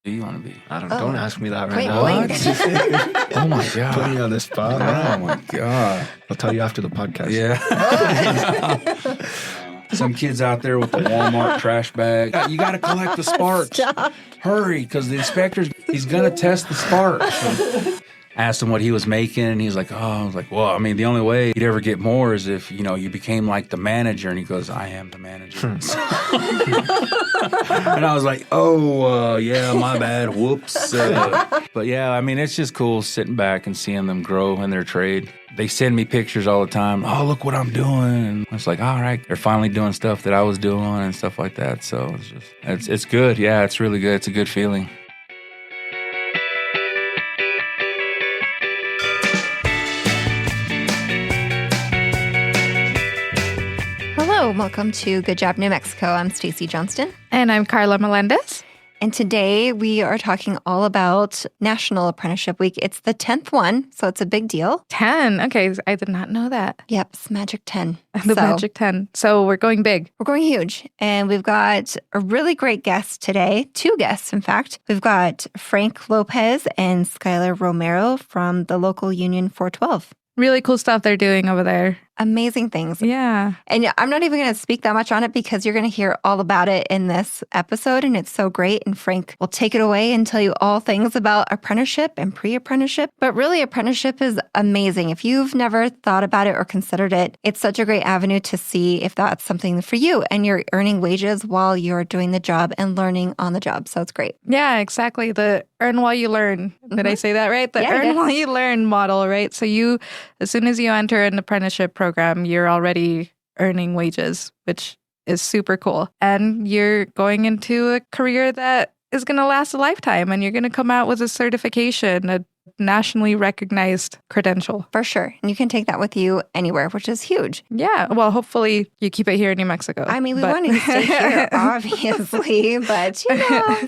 Do you want to be? I don't ask me that right Wait, now. wait. Oh my God. Put me on the spot. Oh my God. I'll tell you after the podcast. Yeah. Some kids out there with the Walmart trash bag. You got to collect the sparks. Stop. Hurry, because the he's going to test the sparks. Asked him what he was making, and he's like, I was like, well, I mean, the only way you'd ever get more is if, you became like the manager. And he goes, I am the manager. And I was like, yeah, my bad. Whoops. But yeah, I mean, it's just cool sitting back and seeing them grow in their trade. They send me pictures all the time. Oh, look what I'm doing. And it's like, all right, they're finally doing stuff that I was doing and stuff like that. So it's good. Yeah, it's really good. It's a good feeling. Hello, welcome to Good Job New Mexico. I'm Stacy Johnston. And I'm Carla Melendez. And today we are talking all about National Apprenticeship Week. It's the 10th one, so it's a big deal. 10. Okay, I did not know that. Yep, it's Magic 10. The Magic 10. So we're going big. We're going huge. And we've got a really great guest today. Two guests, in fact. We've got Frank Lopez and Skyler Romero from the local Union 412. Really cool stuff they're doing over there. Amazing things. Yeah. And I'm not even going to speak that much on it because you're going to hear all about it in this episode, and it's so great. And Frank will take it away and tell you all things about apprenticeship and pre-apprenticeship. But really, apprenticeship is amazing. If you've never thought about it or considered it, it's such a great avenue to see if that's something for you, and you're earning wages while you're doing the job and learning on the job. So it's great. Yeah, exactly. The earn while you learn. Did I say that right? The earn while you learn model, right? So as soon as you enter an apprenticeship program, you're already earning wages, which is super cool. And you're going into a career that is going to last a lifetime, and you're going to come out with a certification, a nationally recognized credential. For sure. And you can take that with you anywhere, which is huge. Yeah. Well, hopefully you keep it here in New Mexico. I mean, we want to stay here, obviously, but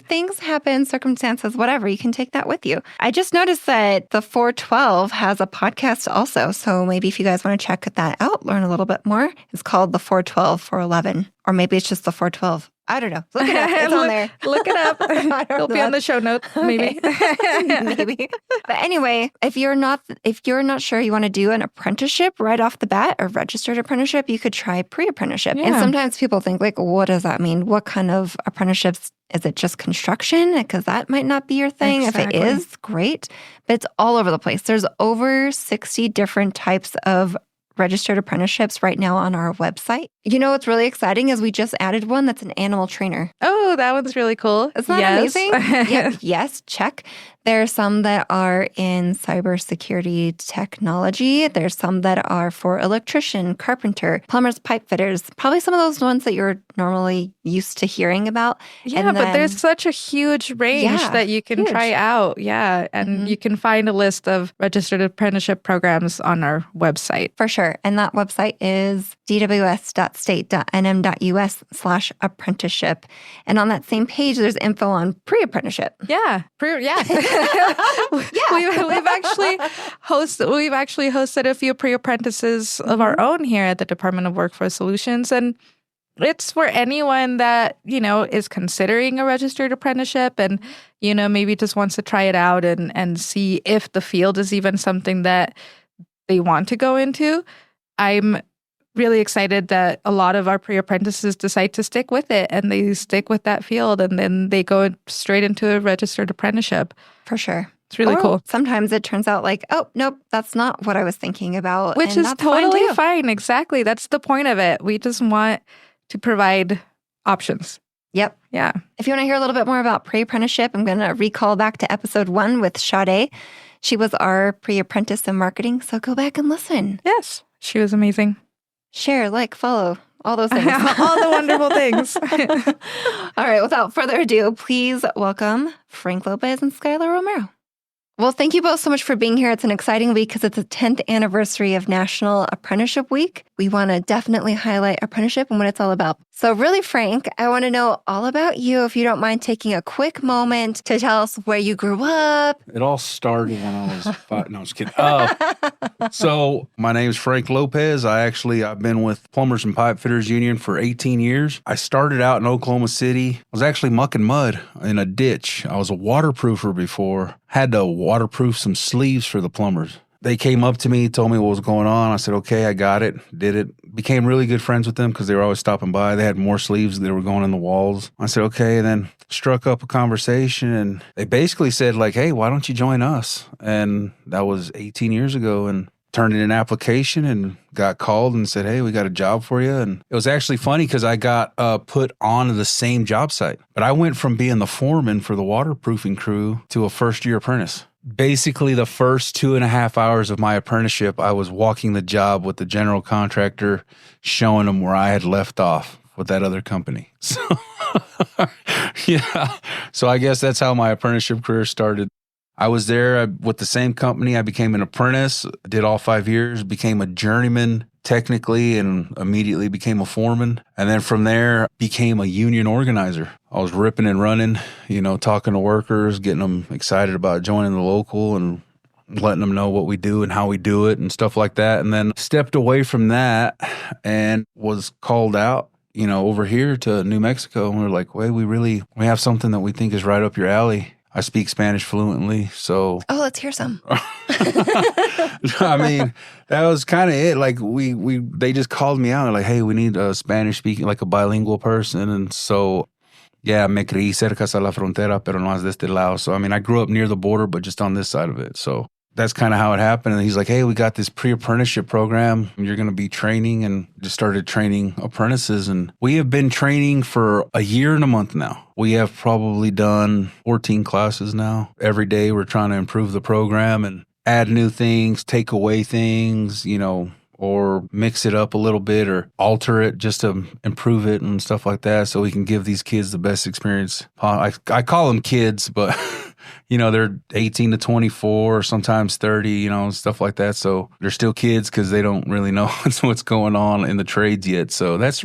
things happen, circumstances, whatever. You can take that with you. I just noticed that the 412 has a podcast also. So maybe if you guys want to check that out, learn a little bit more. It's called the 412 411, or maybe it's just the 412. I don't know. Look it up. It's on there. Look it up. It'll be on the show notes, maybe. Maybe. But anyway, if you're not sure you want to do an apprenticeship right off the bat, a registered apprenticeship, you could try pre-apprenticeship. Yeah. And sometimes people think, like, what does that mean? What kind of apprenticeships? Is it just construction? Because that might not be your thing. Exactly. If it is, great. But it's all over the place. There's over 60 different types of registered apprenticeships right now on our website. You know what's really exciting is we just added one that's an animal trainer. Oh, that one's really cool. Isn't that amazing? Yep. Yes, check. There are some that are in cybersecurity technology. There's some that are for electrician, carpenter, plumbers, pipe fitters. Probably some of those ones that you're normally used to hearing about. Yeah, but there's such a huge range that you can try out. Yeah, and you can find a list of registered apprenticeship programs on our website. For sure. And that website is dws.state.nm.us/apprenticeship. And on that same page, there's info on pre-apprenticeship. Yeah. We've actually hosted a few pre-apprentices of our own here at the Department of Workforce Solutions, and it's for anyone that, is considering a registered apprenticeship and, maybe just wants to try it out and see if the field is even something that they want to go into. I'm really excited that a lot of our pre-apprentices decide to stick with it, and they stick with that field, and then they go straight into a registered apprenticeship. For sure. It's really cool. Sometimes it turns out like, oh, nope, that's not what I was thinking about. Which is totally fine. Exactly. That's the point of it. We just want to provide options. Yep. Yeah. If you want to hear a little bit more about pre-apprenticeship, I'm going to recall back to episode 1 with Sade. She was our pre-apprentice in marketing, so go back and listen. Yes. She was amazing. Share, like, follow, all those things. All the wonderful things. All right, without further ado, please welcome Frank Lopez and Skyler Romero. Well, thank you both so much for being here. It's an exciting week because it's the 10th anniversary of National Apprenticeship Week. We want to definitely highlight apprenticeship and what it's all about. So really, Frank, I want to know all about you. If you don't mind taking a quick moment to tell us where you grew up. It all started when I was 5. No, I'm just kidding. So my name is Frank Lopez. I've been with Plumbers and Pipe Fitters Union for 18 years. I started out in Oklahoma City. I was actually mucking mud in a ditch. I was a waterproofer before. Had to waterproof some sleeves for the plumbers. They came up to me, told me what was going on. I said, okay, I got it, did it. Became really good friends with them because they were always stopping by. They had more sleeves that were going in the walls. I said, okay, and then struck up a conversation. And they basically said, like, hey, why don't you join us? And that was 18 years ago. And turned in an application and got called and said, hey, we got a job for you. And it was actually funny because I got put on the same job site. But I went from being the foreman for the waterproofing crew to a first-year apprentice. Basically, the first 2.5 hours of my apprenticeship, I was walking the job with the general contractor, showing them where I had left off with that other company. So, yeah. So I guess that's how my apprenticeship career started. I was there with the same company. I became an apprentice, did all 5 years, became a journeyman technically, and immediately became a foreman. And then from there, became a union organizer. I was ripping and running, talking to workers, getting them excited about joining the local and letting them know what we do and how we do it and stuff like that. And then stepped away from that and was called out, over here to New Mexico. And we're like, wait, we have something that we think is right up your alley. I speak Spanish fluently, so. Oh, let's hear some. I mean, that was kind of it. Like they just called me out. They're like, hey, we need a Spanish speaking, like a bilingual person. And so, yeah, me crié cerca a la frontera, pero no es de este lado. So, I mean, I grew up near the border, but just on this side of it. So that's kind of how it happened. And he's like, hey, we got this pre-apprenticeship program. You're going to be training, and just started training apprentices. And we have been training for a year and a month now. We have probably done 14 classes now. Every day we're trying to improve the program and add new things, take away things, or mix it up a little bit or alter it just to improve it and stuff like that, so we can give these kids the best experience. I call them kids, but they're 18 to 24, sometimes 30, stuff like that. So they're still kids because they don't really know what's going on in the trades yet. So that's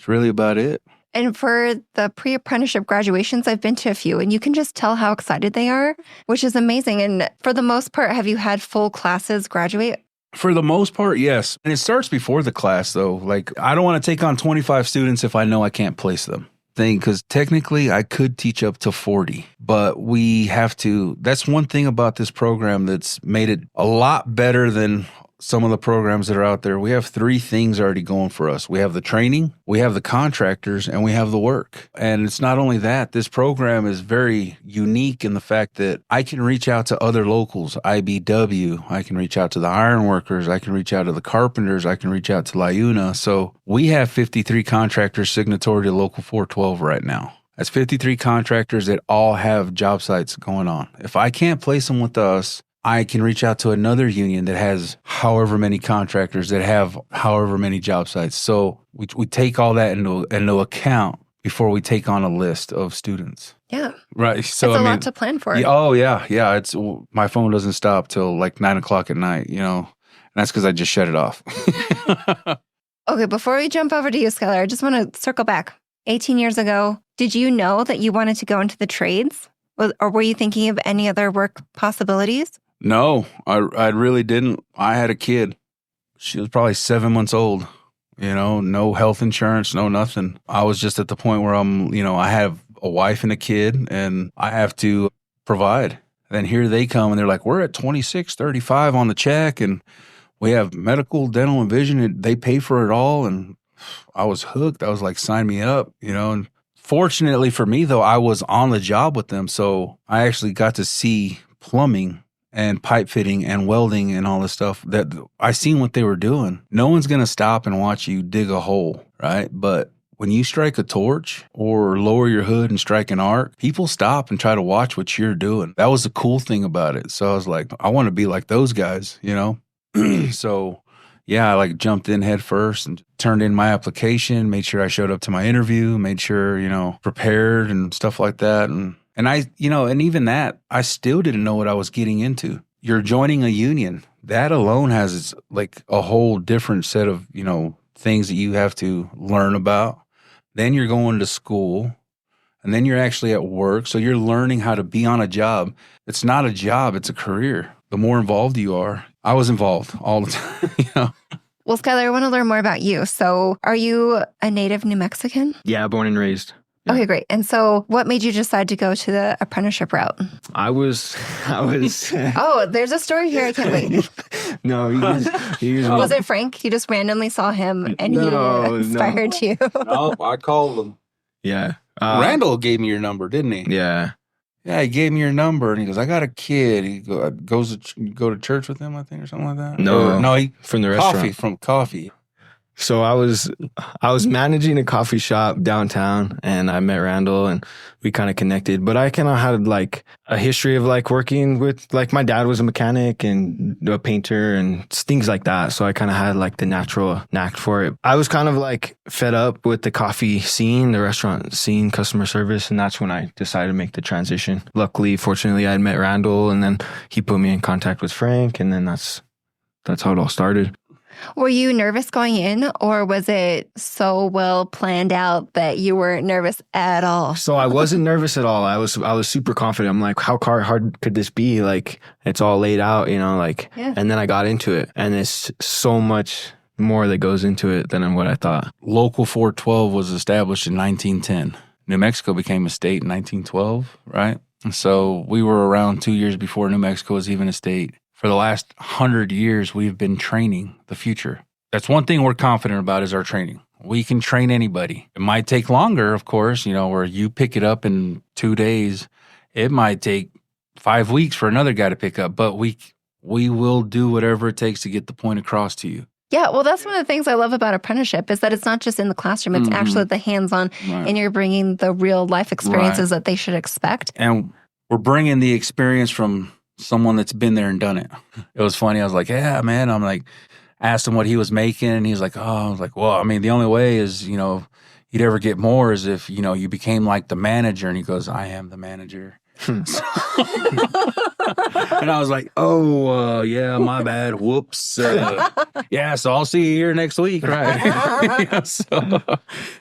really about it. And for the pre-apprenticeship graduations, I've been to a few, and you can just tell how excited they are, which is amazing. And for the most part, have you had full classes graduate? For the most part, yes. And it starts before the class, though. Like, I don't want to take on 25 students if I know I can't place them. Because technically I could teach up to 40, but we have to. That's one thing about this program that's made it a lot better than some of the programs that are out there. We have 3 things already going for us. We have the training, we have the contractors, and we have the work. And it's not only that, this program is very unique in the fact that I can reach out to other locals, IBW, I can reach out to the ironworkers, I can reach out to the carpenters, I can reach out to LIUNA. So we have 53 contractors signatory to Local 412 right now. That's 53 contractors that all have job sites going on. If I can't place them with us, I can reach out to another union that has however many contractors that have however many job sites. So we take all that into account before we take on a list of students. Yeah. Right. So it's a lot to plan for. Yeah, oh, yeah. Yeah. It's my phone doesn't stop till like 9:00 at night, and that's because I just shut it off. Okay. Before we jump over to you, Skyler, I just want to circle back. 18 years ago, did you know that you wanted to go into the trades? Or were you thinking of any other work possibilities? No, I really didn't. I had a kid. She was probably 7 months old, no health insurance, no nothing. I was just at the point where I have a wife and a kid and I have to provide. Then here they come and they're like, we're at $26.35 on the check and we have medical, dental, and vision. And they pay for it all. And I was hooked. I was like, sign me up, and fortunately for me, though, I was on the job with them. So I actually got to see plumbing and pipe fitting and welding and all this stuff that I seen what they were doing. No one's going to stop and watch you dig a hole, right? But when you strike a torch or lower your hood and strike an arc, people stop and try to watch what you're doing. That was the cool thing about it. So I was like, I want to be like those guys, So yeah, I jumped in head first and turned in my application, made sure I showed up to my interview, made sure, prepared and stuff like that. And And and even that, I still didn't know what I was getting into. You're joining a union. That alone has like a whole different set of, things that you have to learn about. Then you're going to school, and then you're actually at work. So you're learning how to be on a job. It's not a job, it's a career. The more involved you are, I was involved all the time, Well, Skyler, I want to learn more about you. So are you a native New Mexican? Yeah, born and raised. Yeah. Okay, great. And so what made you decide to go to the apprenticeship route? I was. Oh, there's a story here. I can't wait. No, he was Was it Frank? You just randomly saw him and he inspired you. No, I called him. Yeah. Randall gave me your number, didn't he? Yeah. Yeah, he gave me your number, and he goes, "I got a kid. He goes to go to church with him, I think, or something like that." No, he from the restaurant. Coffee. So I was managing a coffee shop downtown, and I met Randall, and we kind of connected. But I kind of had like a history of like working with, like, my dad was a mechanic and a painter and things like that. So I kind of had like the natural knack for it. I was kind of like fed up with the coffee scene, the restaurant scene, customer service, and that's when I decided to make the transition. Luckily, fortunately, I had met Randall, and then he put me in contact with Frank, and then that's how it all started. Were you nervous going in, or was it so well planned out that you weren't nervous at all? So I wasn't nervous at all. I was super confident. I'm like, how hard could this be? Like, it's all laid out, like, yeah. And then I got into it, and it's so much more that goes into it than what I thought. Local 412 was established in 1910. New Mexico became a state in 1912, right? And so we were around 2 years before New Mexico was even a state. For the last 100 years, we've been training the future. That's one thing we're confident about is our training. We can train anybody. It might take longer, of course, where you pick it up in 2 days. It might take 5 weeks for another guy to pick up, but we will do whatever it takes to get the point across to you. Yeah, well, that's one of the things I love about apprenticeship is that it's not just in the classroom. It's actually the hands-on, right. And you're bringing the real life experiences that they should expect. And we're bringing the experience from someone that's been there and done it. It was funny. I was like, yeah, man. I'm like, asked him what he was making, and he was like, oh, I was like, well, I mean, the only way is, you'd ever get more is if, you became like the manager. And he goes, I am the manager. And I was like, oh, yeah, my bad. Whoops. Yeah, so I'll see you here next week, right?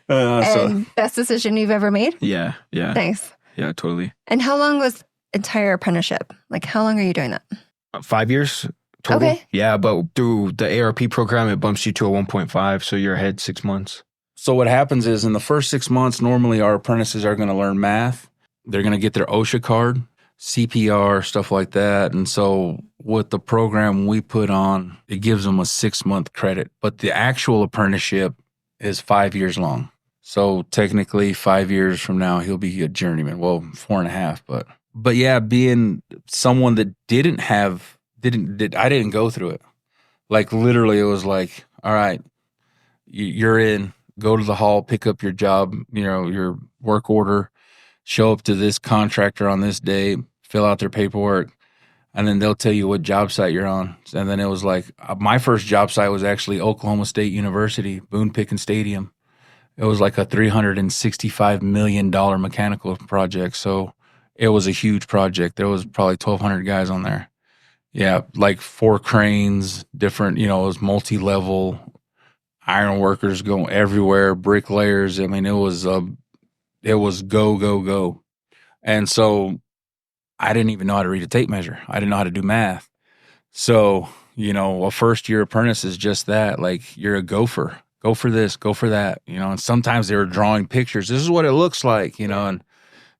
And best decision you've ever made? Yeah. Nice. Yeah, totally. And how long was entire apprenticeship? Like, how long are you doing that? 5 years total. Okay. Yeah, but through the ARP program, it bumps you to a 1.5, so you're ahead 6 months. So what happens is in the first 6 months, normally our apprentices are going to learn math. They're going to get their OSHA card, CPR, stuff like that. And so with the program we put on, it gives them a 6-month credit. But the actual apprenticeship is 5 years long. So technically 5 years from now, he'll be a journeyman. Well, 4.5, But yeah, being someone that I didn't go through it. Like literally it was like, all right, you're in, go to the hall, pick up your job, your work order, show up to this contractor on this day, fill out their paperwork, and then they'll tell you what job site you're on. And then it was like, my first job site was actually Oklahoma State University, Boone Pickens Stadium. It was like a $365 million mechanical project. So it was a huge project. There was probably 1,200 guys on there. Yeah, like 4 cranes, different, it was multi-level, iron workers going everywhere, bricklayers. I mean, it was go, go, go. And so I didn't even know how to read a tape measure. I didn't know how to do math. So, a first-year apprentice is just that. Like, you're a gopher. Go for this, go for that. And sometimes they were drawing pictures. This is what it looks like, and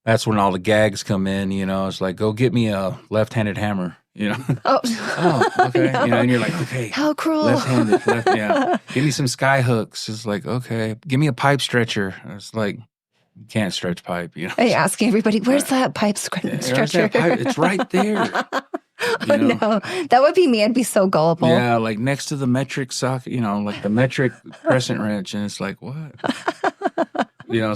that's when all the gags come in, it's like, go get me a left-handed hammer, Oh, okay. No. And you're like, okay. How cruel. Left-handed, yeah. Give me some sky hooks. It's like, okay. Give me a pipe stretcher. It's like, you can't stretch pipe, Are you asking everybody, where's that pipe stretcher? That pipe? It's right there. No, that would be me. I'd be so gullible. Yeah, like next to the metric socket, like the metric crescent wrench. And it's like, what?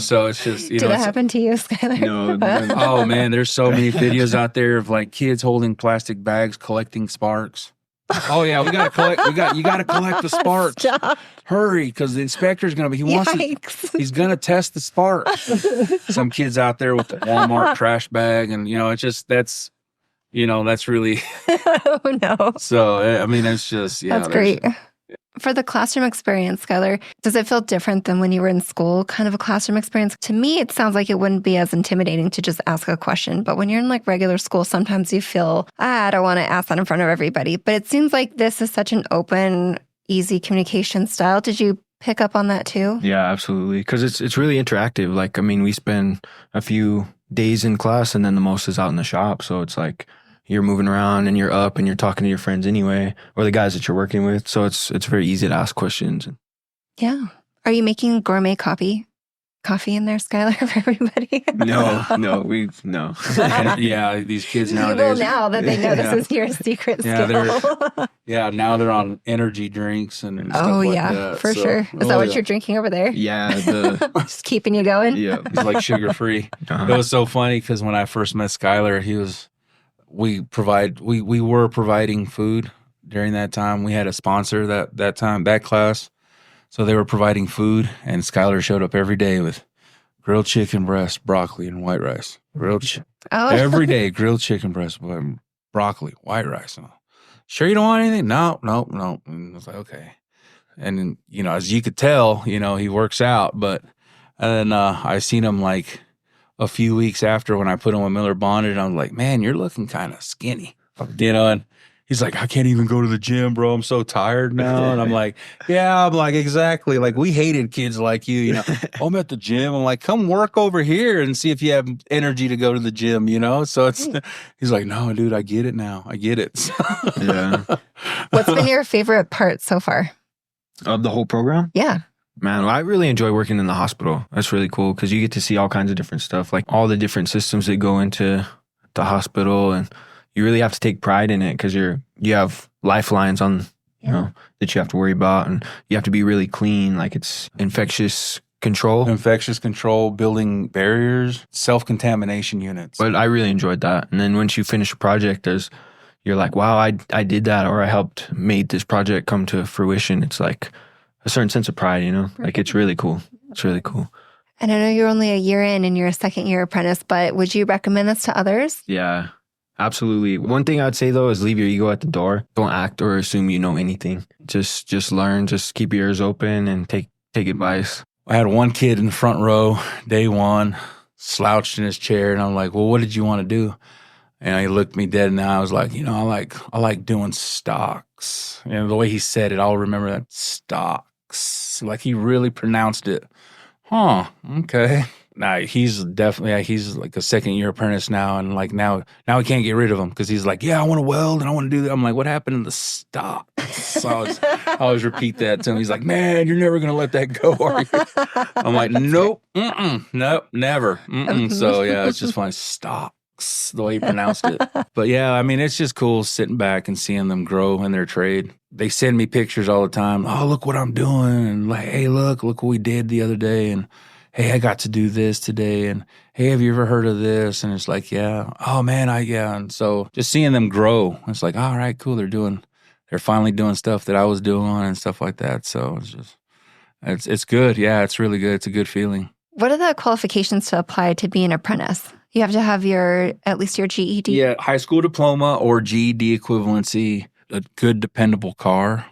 So it's just, Did that happen to you, Skyler? No. Oh, man, there's so many videos out there of like kids holding plastic bags, collecting sparks. Oh yeah, we gotta collect. You gotta collect the sparks. Stop. Hurry, because the inspector's gonna be. He's gonna test the sparks. Some kids out there with the Walmart trash bag, and it's just that's really. Oh no. So I mean, it's just That's great. For the classroom experience, Skyler, does it feel different than when you were in school, kind of a classroom experience? To me, it sounds like it wouldn't be as intimidating to just ask a question. But when you're in like regular school, sometimes you feel, I don't want to ask that in front of everybody. But it seems like this is such an open, easy communication style. Did you pick up on that too? Yeah, absolutely. Because it's really interactive. Like, I mean, we spend a few days in class and then the most is out in the shop. So it's like, you're moving around and you're up and you're talking to your friends anyway, or the guys that you're working with. So it's very easy to ask questions. Yeah. Are you making gourmet coffee in there, Skyler, for everybody? No. Yeah, these kids Well, nowadays. now that they know this is your secret skill. Now they're on energy drinks and stuff Oh, like yeah, that. for sure. Is that what you're drinking over there? Yeah. Just keeping you going? Yeah. He's like sugar free. Uh-huh. It was so funny because when I first met Skyler, we were providing food during that time. We had a sponsor that class. So they were providing food, and Skylar showed up every day with grilled chicken breast, broccoli, and white rice. Every day, grilled chicken breast, broccoli, white rice. Sure you don't want anything? No. And I was like, okay. And, as you could tell, he works out. But and then I seen him like a few weeks after when I put him on Miller Bonded, and I was like, man, you're looking kind of skinny. And he's like, I can't even go to the gym, bro. I'm so tired now. And I'm like, yeah, exactly. Like, we hated kids like you, I'm at the gym. I'm like, come work over here and see if you have energy to go to the gym, So he's like, no, dude, I get it now. I get it. Yeah. What's been your favorite part so far? Of the whole program? Yeah. Man, I really enjoy working in the hospital. That's really cool because you get to see all kinds of different stuff, like all the different systems that go into the hospital, and you really have to take pride in it because you have lifelines on, that you have to worry about, and you have to be really clean. Like, it's infectious control, building barriers, self-contamination units. But I really enjoyed that. And then once you finish a project, you're like, wow, I did that, or I helped made this project come to fruition. It's like a certain sense of pride, Like, it's really cool. It's really cool. And I know you're only a year in and you're a second-year apprentice, but would you recommend this to others? Yeah, absolutely. One thing I'd say, though, is leave your ego at the door. Don't act or assume you know anything. Just learn. Just keep your ears open and take advice. I had one kid in the front row, day one, slouched in his chair, and I'm like, well, what did you want to do? And he looked me dead in the eye. I was like, I like doing stocks. The way he said it, I'll remember that. Stocks. Like, he really pronounced it. Huh, okay. Now, he's like a second-year apprentice now, and like now we can't get rid of him because he's like, yeah, I want to weld and I want to do that. I'm like, what happened to the stocks? So I always repeat that to him. He's like, man, you're never going to let that go, are you? I'm like, nope, nope, never. So, yeah, it's just fun. Stocks. The way he pronounced it. But yeah, I mean, it's just cool sitting back and seeing them grow in their trade. They send me pictures all the time. Oh, look what I'm doing. And like, hey, look what we did the other day. And hey, I got to do this today. And hey, have you ever heard of this? And it's like, yeah. Oh man, yeah. And so just seeing them grow, it's like, all right, cool. They're finally doing stuff that I was doing and stuff like that. So it's good. Yeah, it's really good. It's a good feeling. What are the qualifications to apply to be an apprentice? You have to have at least your GED? Yeah, high school diploma or GED equivalency, a good dependable car,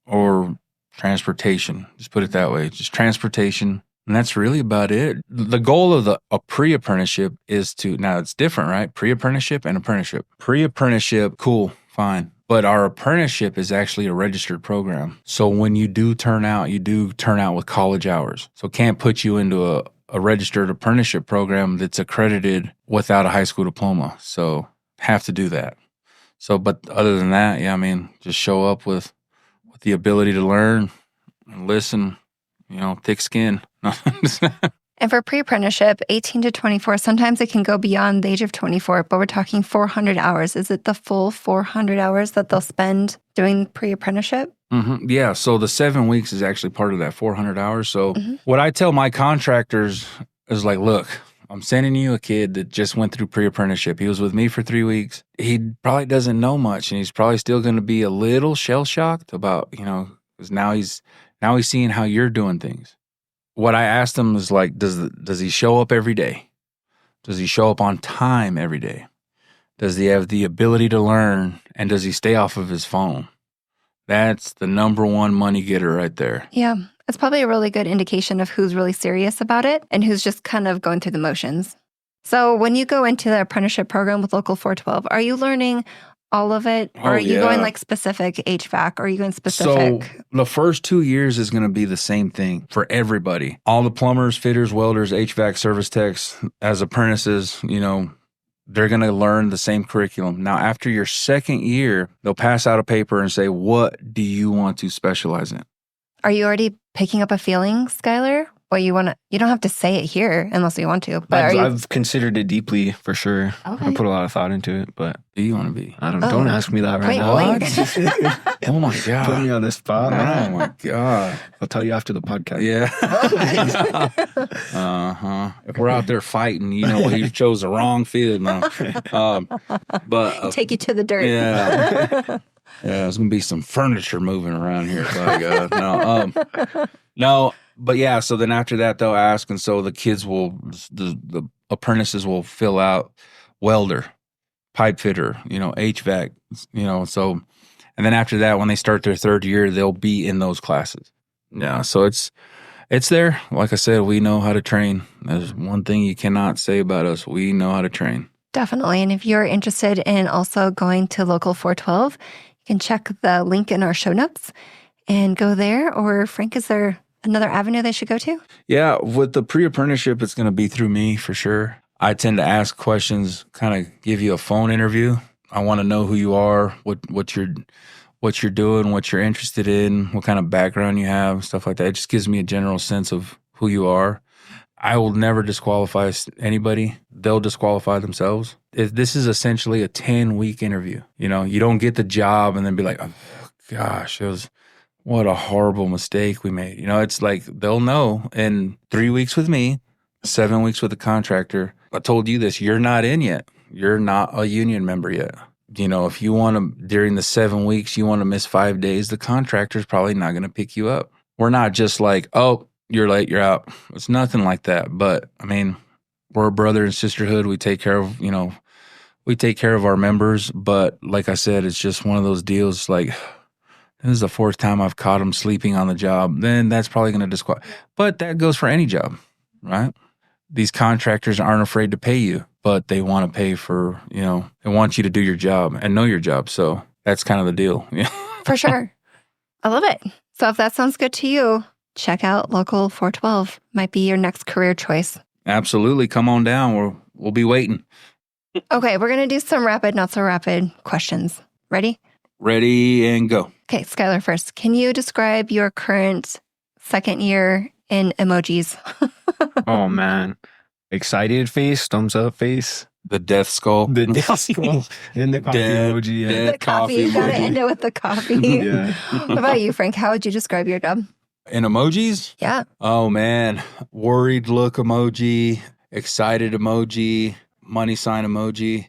or transportation. Just put it that way. Just transportation. And that's really about it. The goal of a pre-apprenticeship is now it's different, right? Pre-apprenticeship and apprenticeship. Pre-apprenticeship, cool, fine. But our apprenticeship is actually a registered program. So when you do turn out with college hours. So can't put you into a registered apprenticeship program that's accredited without a high school diploma. So have to do that. So, but other than that, yeah, I mean, just show up with the ability to learn and listen, thick skin. And for pre-apprenticeship, 18 to 24, sometimes it can go beyond the age of 24, but we're talking 400 hours. Is it the full 400 hours that they'll spend doing pre-apprenticeship? Mm-hmm. Yeah, so the 7 weeks is actually part of that 400 hours. So what I tell my contractors is like, look, I'm sending you a kid that just went through pre-apprenticeship. He was with me for 3 weeks. He probably doesn't know much, and he's probably still going to be a little shell-shocked about, because now he's seeing how you're doing things. What I asked him is like, does he show up every day? Does he show up on time every day? Does he have the ability to learn, and does he stay off of his phone? That's the number one money getter right there. Yeah. It's probably a really good indication of who's really serious about it and who's just kind of going through the motions. So when you go into the apprenticeship program with Local 412, are you learning all of it? Or are you going like specific HVAC? Or are you going specific? So the first 2 years is going to be the same thing for everybody. All the plumbers, fitters, welders, HVAC service techs as apprentices, they're going to learn the same curriculum. Now, after your second year, they'll pass out a paper and say, what do you want to specialize in? Are you already picking up a feeling, Skyler? Or you don't have to say it here unless you want to. But I've considered it deeply for sure. Okay. I put a lot of thought into it, but Who do you want to be? I don't ask me that right now. Wait. Oh my God. Put me on the spot. Oh my God. I'll tell you after the podcast. Yeah. If we're out there fighting, you chose the wrong field now. But Take you to the dirt. yeah, there's gonna be some furniture moving around here. By God, no. But yeah. So then after that, they'll ask, and so the kids the apprentices will fill out welder, pipe fitter, HVAC, So, and then after that, when they start their third year, they'll be in those classes. Yeah. So it's there. Like I said, we know how to train. There's one thing you cannot say about us. We know how to train. Definitely. And if you're interested in also going to Local 412, you can check the link in our show notes and go there. Or Frank, is there another avenue they should go to? Yeah, with the pre-apprenticeship, it's going to be through me for sure. I tend to ask questions, kind of give you a phone interview. I want to know who you are, what you're doing, what you're interested in, what kind of background you have, stuff like that. It just gives me a general sense of who you are. I will never disqualify anybody. They'll disqualify themselves. This is essentially a 10-week interview. You don't get the job and then be like, oh, gosh, what a horrible mistake we made. It's like they'll know in 3 weeks with me, 7 weeks with the contractor. I told you this, you're not in yet. You're not a union member yet. If you want to, during the 7 weeks, you want to miss 5 days, the contractor's probably not going to pick you up. We're not just like, oh, you're late, you're out. It's nothing like that. But I mean, we're a brother and sisterhood. We take care of, our members. But like I said, it's just one of those deals like, this is the fourth time I've caught him sleeping on the job. Then that's probably going to disqualify. But that goes for any job, right? These contractors aren't afraid to pay you, but they want to pay for, they want you to do your job and know your job. So that's kind of the deal. Yeah. For sure. I love it. So if that sounds good to you, check out Local 412. Might be your next career choice. Absolutely. Come on down. We'll be waiting. Okay, we're going to do some rapid, not so rapid questions. Ready? Ready and go. Okay, Skylar first. Can you describe your current second year in emojis? Oh, man. Excited face, thumbs up face. The death skull. The death skull. And the coffee emoji. Yeah. The coffee. You got to end it with the coffee. Yeah. What about you, Frank? How would you describe your job? In emojis? Yeah. Oh, man. Worried look emoji, excited emoji, money sign emoji.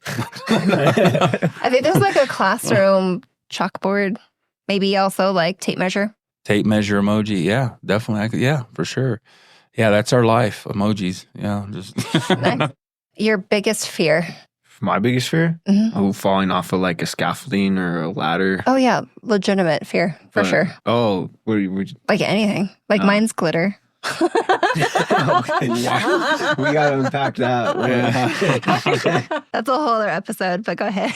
I think there's like a classroom chalkboard. Maybe also like tape measure. Tape measure emoji. Yeah, definitely. Yeah, for sure. Yeah, that's our life. Emojis. Yeah. Nice. Your biggest fear? My biggest fear? Mm-hmm. Oh, falling off of like a scaffolding or a ladder. Oh, yeah. Legitimate fear, for sure. Oh, like anything. Like mine's glitter. We gotta unpack that. Yeah. That's a whole other episode, but go ahead.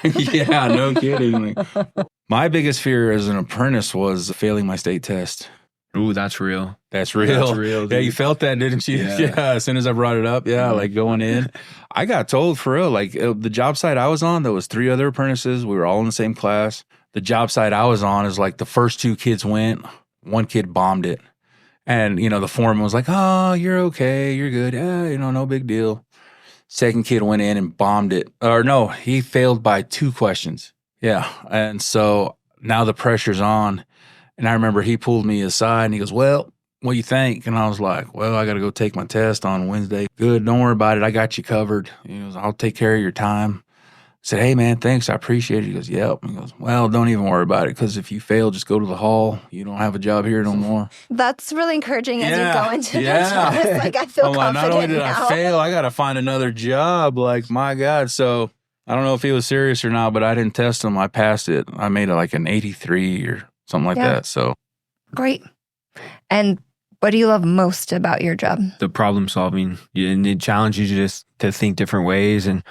Yeah, no kidding. My biggest fear as an apprentice was failing my state test. Ooh, that's real. That's real. That's real, dude. Yeah, you felt that, didn't you? Yeah. As soon as I brought it up, like going in. I got told for real, like the job site I was on, there was 3 other apprentices. We were all in the same class. The job site I was on is like the first 2 kids went, 1 kid bombed it. And, the foreman was like, oh, you're okay. You're good. Yeah, no big deal. Second kid went in and bombed it. Or no, he failed by 2 questions. Yeah. And so now the pressure's on. And I remember he pulled me aside and he goes, well, what do you think? And I was like, well, I got to go take my test on Wednesday. Good. Don't worry about it. I got you covered. He goes, I'll take care of your time. I said, hey, man, thanks. I appreciate it. He goes, yep. He goes, well, don't even worry about it because if you fail, just go to the hall. You don't have a job here no more. That's really encouraging as you go into yeah. the job. It's like, I feel I'm like, confident not only did now. I fail, I got to find another job. Like, my God. So I don't know if he was serious or not, but I didn't test him. I passed it. I made it like an 83 or something like that. So great. And what do you love most about your job? The problem solving. And it challenges you just to think different ways. And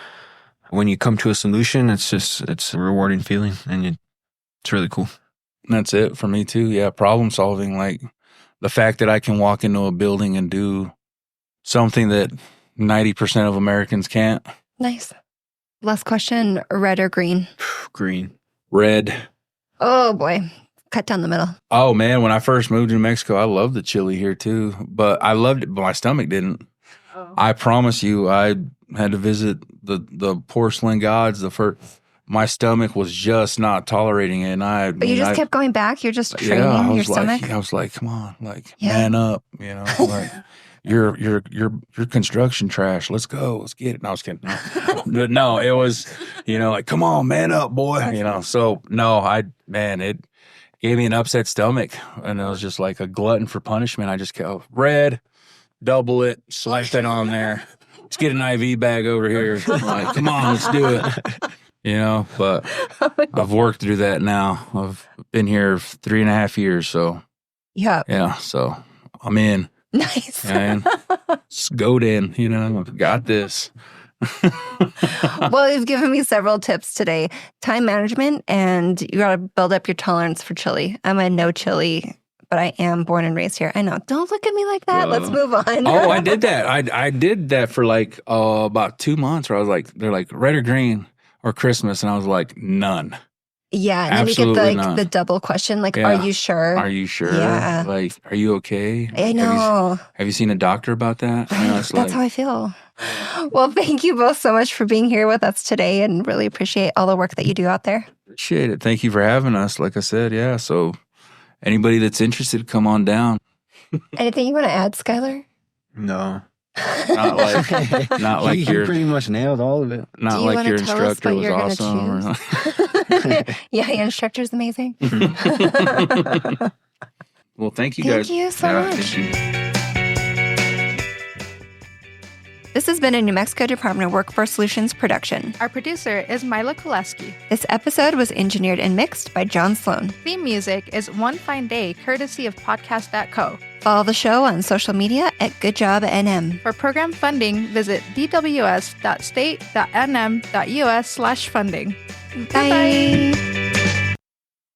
when you come to a solution, it's a rewarding feeling. And it's really cool. And that's it for me too. Yeah, problem solving. Like the fact that I can walk into a building and do something that 90% of Americans can't. Nice. Last question, red or green? Green. Red. Oh boy. Cut down the middle. Oh man, when I first moved to New Mexico, I loved the chili here too. But I loved it, but my stomach didn't. Oh. I promise you, I had to visit the porcelain gods. My stomach was just not tolerating it. But you just kept going back? You're just training your stomach? I was like, come on, man up, like you're construction trash. Let's go. Let's get it. No, I was kidding. But no, it was, like, come on, man up, boy. So no, it gave me an upset stomach, and it was just like a glutton for punishment. I just go, red, double it, slice it on there. Let's get an IV bag over here. Like, come on, let's do it. But I've worked through that now. I've been here 3.5 years, so. Yeah, so I'm in. Nice. And it's goat in, I've got this. Well, you've given me several tips today. Time management, and you got to build up your tolerance for chili. I'm a no chili, but I am born and raised here. I know. Don't look at me like that. Let's move on. Oh, I did that. I did that for like about 2 months where I was like, they're like red or green or Christmas. And I was like, none. Yeah. And absolutely then you get none. The double question, like, are you sure? Are you sure? Yeah. Like, are you okay? I know. Have you seen a doctor about that? That's how I feel. Well, thank you both so much for being here with us today, and really appreciate all the work that you do out there. Appreciate it. Thank you for having us. Like I said, yeah. So anybody that's interested, come on down. Anything you want to add, Skyler? No. Not like you pretty much nailed all of it. Not like your instructor was awesome. Yeah, your instructor's amazing. Well, thank you guys. Thank you so much. This has been a New Mexico Department of Workforce Solutions production. Our producer is Mila Koleski. This episode was engineered and mixed by John Sloan. Theme music is One Fine Day, courtesy of Podcast.co. Follow the show on social media at GoodJobNM. For program funding, visit dws.state.nm.us/funding. Bye. Goodbye.